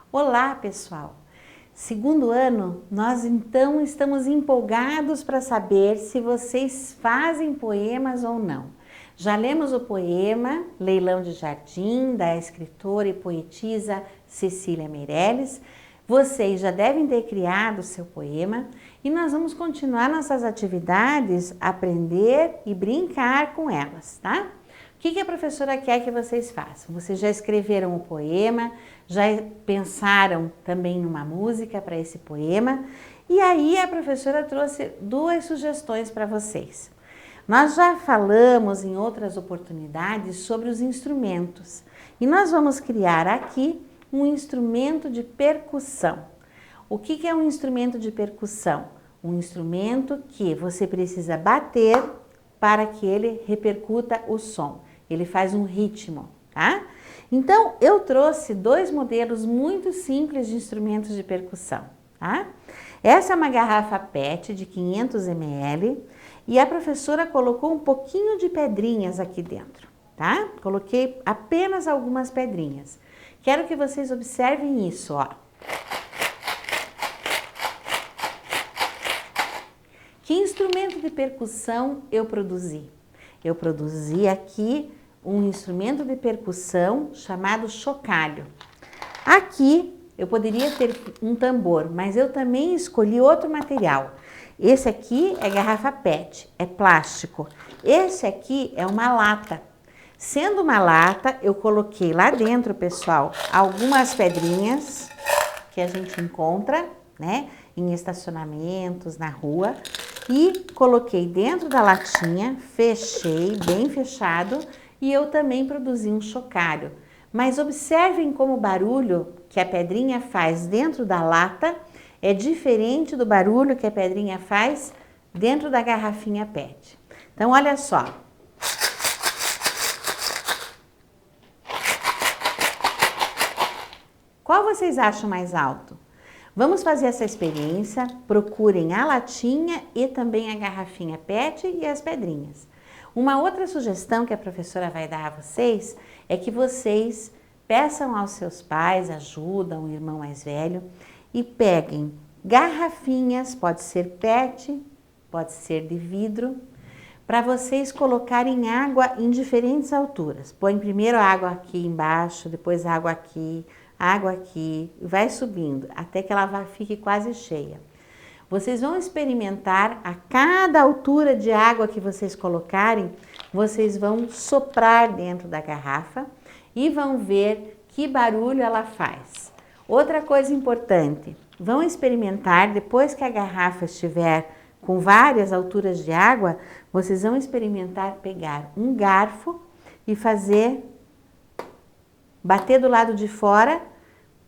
Olá, pessoal! Segundo ano, nós então estamos empolgados para saber se vocês fazem poemas ou não. Já lemos o poema Leilão de Jardim, da escritora e poetisa Cecília Meirelles. Vocês já devem ter criado o seu poema e nós vamos continuar nossas atividades, aprender e brincar com elas, tá? O que a professora quer que vocês façam? Vocês já escreveram o poema, já pensaram também numa música para esse poema e aí a professora trouxe duas sugestões para vocês. Nós já falamos em outras oportunidades sobre os instrumentos e nós vamos criar aqui um instrumento de percussão. O que é um instrumento de percussão? Um instrumento que você precisa bater para que ele repercuta o som. Ele faz um ritmo, tá? Então, eu trouxe dois modelos muito simples de instrumentos de percussão, tá? Essa é uma garrafa PET de 500 ml e a professora colocou um pouquinho de pedrinhas aqui dentro, tá? Coloquei apenas algumas pedrinhas. Quero que vocês observem isso, ó. Que instrumento de percussão eu produzi? Eu produzi aqui um instrumento de percussão chamado chocalho. Aqui eu poderia ter um tambor, mas eu também escolhi outro material. Esse aqui é garrafa PET, é plástico. Esse aqui é uma lata. Sendo uma lata, eu coloquei lá dentro, pessoal, algumas pedrinhas que a gente encontra, né, em estacionamentos, na rua. E coloquei dentro da latinha, fechei, bem fechado, e eu também produzi um chocalho. Mas observem como o barulho que a pedrinha faz dentro da lata é diferente do barulho que a pedrinha faz dentro da garrafinha PET. Então, olha só. Qual vocês acham mais alto? Vamos fazer essa experiência, procurem a latinha e também a garrafinha PET e as pedrinhas. Uma outra sugestão que a professora vai dar a vocês é que vocês peçam aos seus pais ajuda, um irmão mais velho, e peguem garrafinhas, pode ser PET, pode ser de vidro, para vocês colocarem água em diferentes alturas. Põe primeiro a água aqui embaixo, depois a água aqui, vai subindo até que ela fique quase cheia. Vocês vão experimentar a cada altura de água que vocês colocarem, vocês vão soprar dentro da garrafa e vão ver que barulho ela faz. Outra coisa importante, vão experimentar depois que a garrafa estiver com várias alturas de água, vocês vão experimentar pegar um garfo e bater do lado de fora,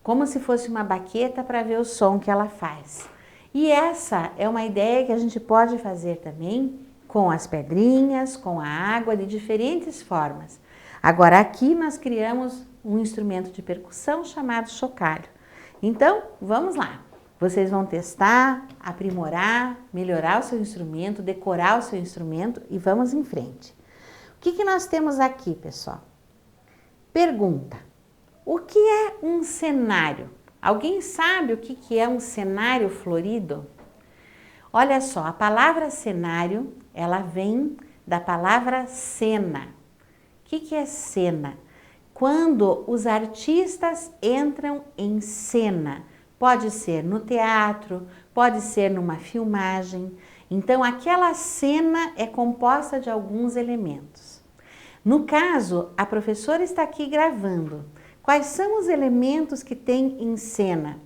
como se fosse uma baqueta para ver o som que ela faz. E essa é uma ideia que a gente pode fazer também com as pedrinhas, com a água, de diferentes formas. Agora aqui nós criamos um instrumento de percussão chamado chocalho. Então, vamos lá. Vocês vão testar, aprimorar, melhorar o seu instrumento, decorar o seu instrumento e vamos em frente. O que nós temos aqui, pessoal? Pergunta: o que é um cenário? Alguém sabe o que é um cenário florido? Olha só, a palavra cenário, ela vem da palavra cena. O que é cena? Quando os artistas entram em cena. Pode ser no teatro, pode ser numa filmagem. Então, aquela cena é composta de alguns elementos. No caso, a professora está aqui gravando. Quais são os elementos que tem em cena?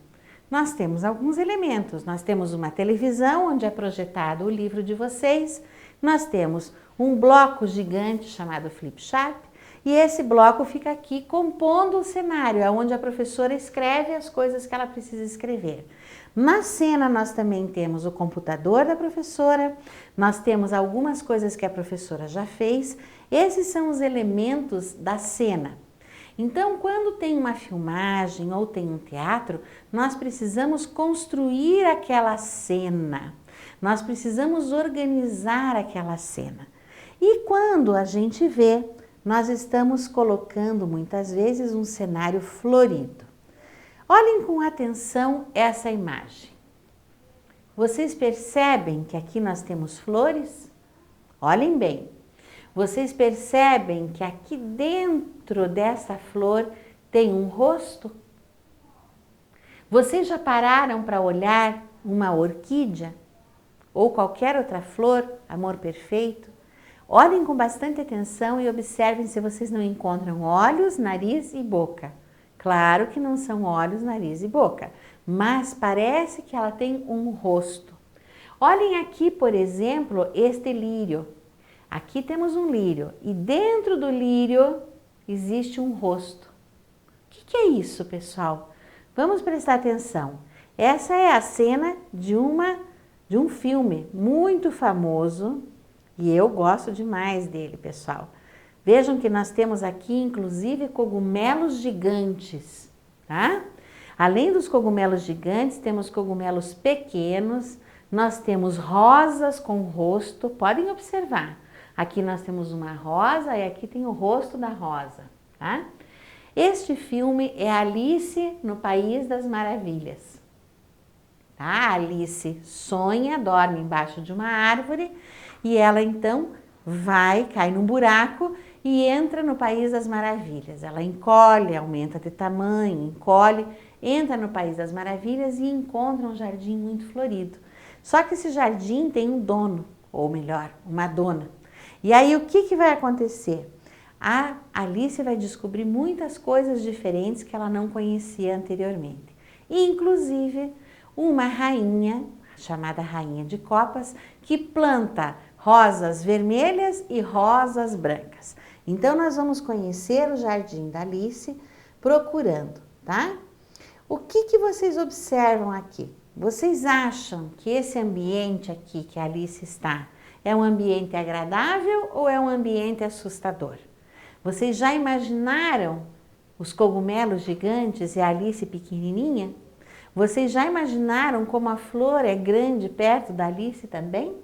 Nós temos alguns elementos. Nós temos uma televisão onde é projetado o livro de vocês. Nós temos um bloco gigante chamado flip chart. E esse bloco fica aqui compondo o cenário, onde a professora escreve as coisas que ela precisa escrever. Na cena nós também temos o computador da professora, nós temos algumas coisas que a professora já fez. Esses são os elementos da cena. Então, quando tem uma filmagem ou tem um teatro, nós precisamos construir aquela cena. Nós precisamos organizar aquela cena. E quando a gente vê, nós estamos colocando muitas vezes um cenário florido. Olhem com atenção essa imagem. Vocês percebem que aqui nós temos flores? Olhem bem. Vocês percebem que aqui dentro dessa flor tem um rosto? Vocês já pararam para olhar uma orquídea ou qualquer outra flor, amor perfeito? Olhem com bastante atenção e observem se vocês não encontram olhos, nariz e boca. Claro que não são olhos, nariz e boca, mas parece que ela tem um rosto. Olhem aqui, por exemplo, este lírio. Aqui temos um lírio e dentro do lírio existe um rosto. O que é isso, pessoal? Vamos prestar atenção. Essa é a cena de um filme muito famoso e eu gosto demais dele, pessoal. Vejam que nós temos aqui, inclusive, cogumelos gigantes, tá? Além dos cogumelos gigantes, temos cogumelos pequenos, nós temos rosas com rosto, podem observar. Aqui nós temos uma rosa e aqui tem o rosto da rosa, tá? Este filme é Alice no País das Maravilhas. Tá? A Alice sonha, dorme embaixo de uma árvore e ela então cai num buraco e entra no País das Maravilhas. Ela encolhe, aumenta de tamanho, encolhe, entra no País das Maravilhas e encontra um jardim muito florido. Só que esse jardim tem um dono, ou melhor, uma dona. E aí o que vai acontecer? A Alice vai descobrir muitas coisas diferentes que ela não conhecia anteriormente. Inclusive uma rainha, chamada Rainha de Copas, que planta rosas vermelhas e rosas brancas. Então nós vamos conhecer o jardim da Alice procurando, tá? O que vocês observam aqui? Vocês acham que esse ambiente aqui que a Alice está é um ambiente agradável ou é um ambiente assustador? Vocês já imaginaram os cogumelos gigantes e a Alice pequenininha? Vocês já imaginaram como a flor é grande perto da Alice também?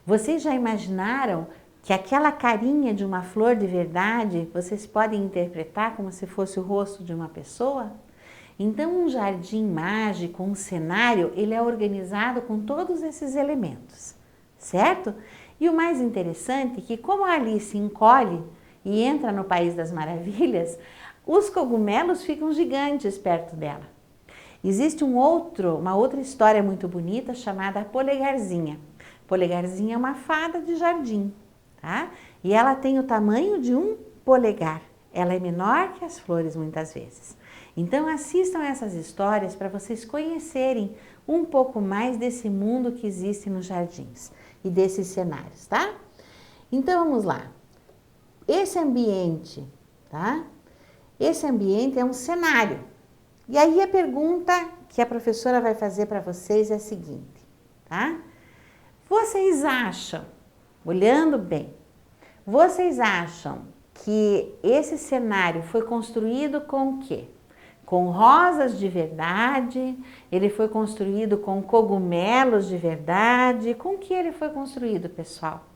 Vocês já imaginaram que aquela carinha de uma flor de verdade vocês podem interpretar como se fosse o rosto de uma pessoa? Então um jardim mágico, um cenário, ele é organizado com todos esses elementos, certo? E o mais interessante é que como a Alice encolhe e entra no País das Maravilhas, os cogumelos ficam gigantes perto dela. Existe uma outra história muito bonita chamada Polegarzinha. Polegarzinha é uma fada de jardim, tá? E ela tem o tamanho de um polegar. Ela é menor que as flores muitas vezes. Então assistam essas histórias para vocês conhecerem um pouco mais desse mundo que existe nos jardins e desses cenários, tá? Então vamos lá. Esse ambiente, tá? Esse ambiente é um cenário. E aí a pergunta que a professora vai fazer para vocês é a seguinte, tá? Vocês acham, olhando bem, vocês acham que esse cenário foi construído com o quê? Com rosas de verdade? Ele foi construído com cogumelos de verdade? Com que ele foi construído, pessoal?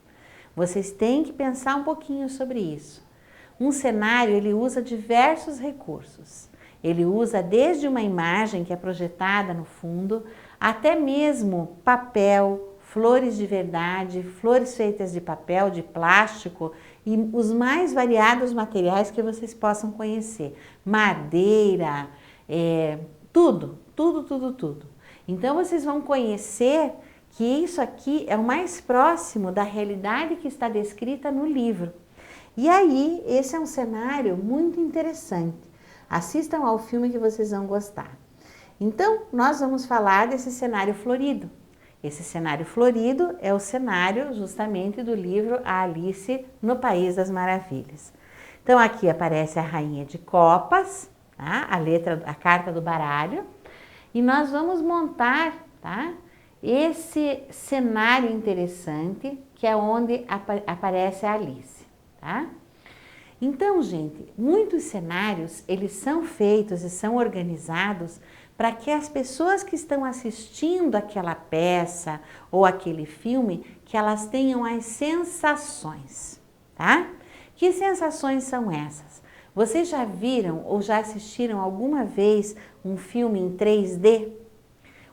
Vocês têm que pensar um pouquinho sobre isso. Um cenário, ele usa diversos recursos. Ele usa desde uma imagem que é projetada no fundo, até mesmo papel, flores de verdade, flores feitas de papel, de plástico e os mais variados materiais que vocês possam conhecer. Madeira, tudo. Então vocês vão conhecer que isso aqui é o mais próximo da realidade que está descrita no livro. E aí, esse é um cenário muito interessante. Assistam ao filme que vocês vão gostar. Então, nós vamos falar desse cenário florido. Esse cenário florido é o cenário justamente do livro A Alice no País das Maravilhas. Então, aqui aparece a Rainha de Copas, tá? A carta do baralho, e nós vamos montar, tá? Esse cenário interessante que é onde aparece a Alice, tá? Então, gente, muitos cenários, eles são feitos e são organizados para que as pessoas que estão assistindo aquela peça ou aquele filme, que elas tenham as sensações, tá? Que sensações são essas? Vocês já viram ou já assistiram alguma vez um filme em 3D?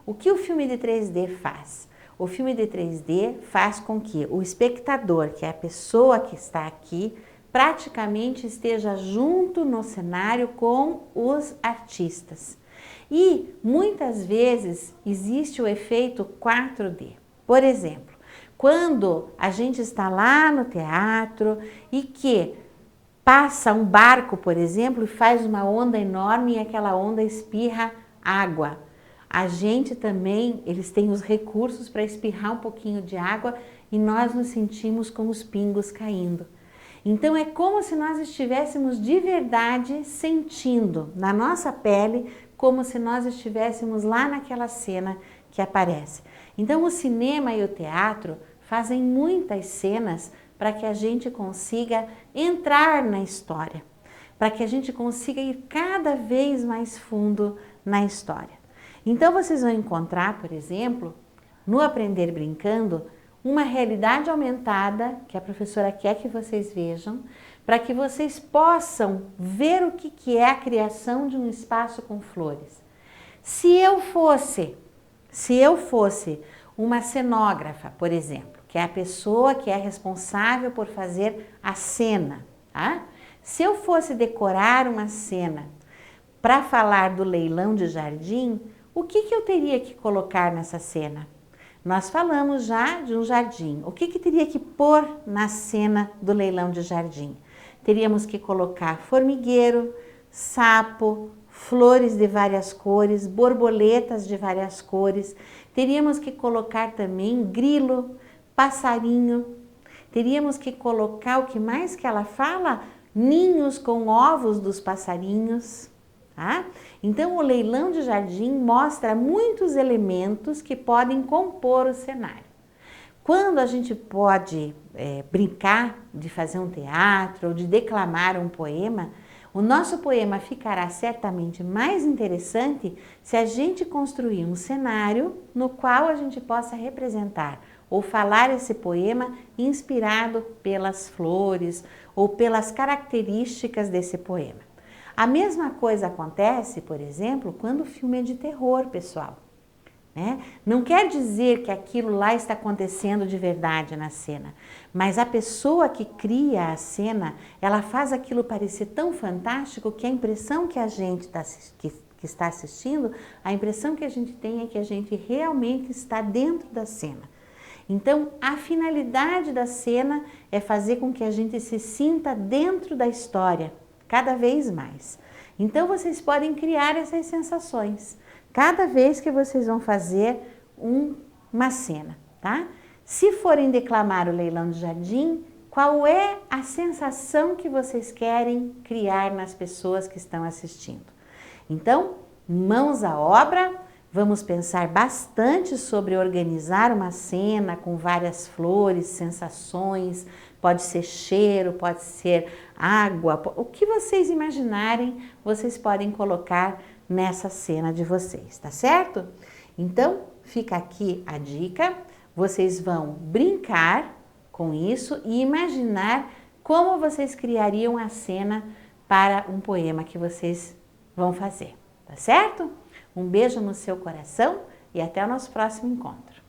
O que o filme de 3D faz? O filme de 3D faz com que o espectador, que é a pessoa que está aqui, praticamente esteja junto no cenário com os artistas. E muitas vezes existe o efeito 4D. Por exemplo, quando a gente está lá no teatro e que passa um barco, por exemplo, e faz uma onda enorme e aquela onda espirra água. A gente também, eles têm os recursos para espirrar um pouquinho de água e nós nos sentimos com os pingos caindo. Então é como se nós estivéssemos de verdade sentindo na nossa pele, como se nós estivéssemos lá naquela cena que aparece. Então o cinema e o teatro fazem muitas cenas para que a gente consiga entrar na história, para que a gente consiga ir cada vez mais fundo na história. Então vocês vão encontrar, por exemplo, no Aprender Brincando, uma realidade aumentada que a professora quer que vocês vejam, para que vocês possam ver o que é a criação de um espaço com flores. Se eu fosse uma cenógrafa, por exemplo, que é a pessoa que é responsável por fazer a cena, tá? Se eu fosse decorar uma cena para falar do leilão de jardim, o que eu teria que colocar nessa cena? Nós falamos já de um jardim. O que teria que pôr na cena do leilão de jardim? Teríamos que colocar formigueiro, sapo, flores de várias cores, borboletas de várias cores. Teríamos que colocar também grilo, passarinho. Teríamos que colocar o que mais que ela fala? Ninhos com ovos dos passarinhos. Tá? Então o leilão de jardim mostra muitos elementos que podem compor o cenário. Quando a gente pode brincar de fazer um teatro ou de declamar um poema, o nosso poema ficará certamente mais interessante se a gente construir um cenário no qual a gente possa representar ou falar esse poema inspirado pelas flores ou pelas características desse poema. A mesma coisa acontece, por exemplo, quando o filme é de terror, pessoal. Né? Não quer dizer que aquilo lá está acontecendo de verdade na cena, mas a pessoa que cria a cena, ela faz aquilo parecer tão fantástico que a impressão que a gente que está assistindo, a impressão que a gente tem é que a gente realmente está dentro da cena. Então, a finalidade da cena é fazer com que a gente se sinta dentro da história, cada vez mais. Então vocês podem criar essas sensações cada vez que vocês vão fazer uma cena, tá? Se forem declamar o leilão de jardim, qual é a sensação que vocês querem criar nas pessoas que estão assistindo? Então, mãos à obra, vamos pensar bastante sobre organizar uma cena com várias flores, sensações, pode ser cheiro, pode ser água, o que vocês imaginarem, vocês podem colocar nessa cena de vocês, tá certo? Então, fica aqui a dica, vocês vão brincar com isso e imaginar como vocês criariam a cena para um poema que vocês vão fazer, tá certo? Um beijo no seu coração e até o nosso próximo encontro.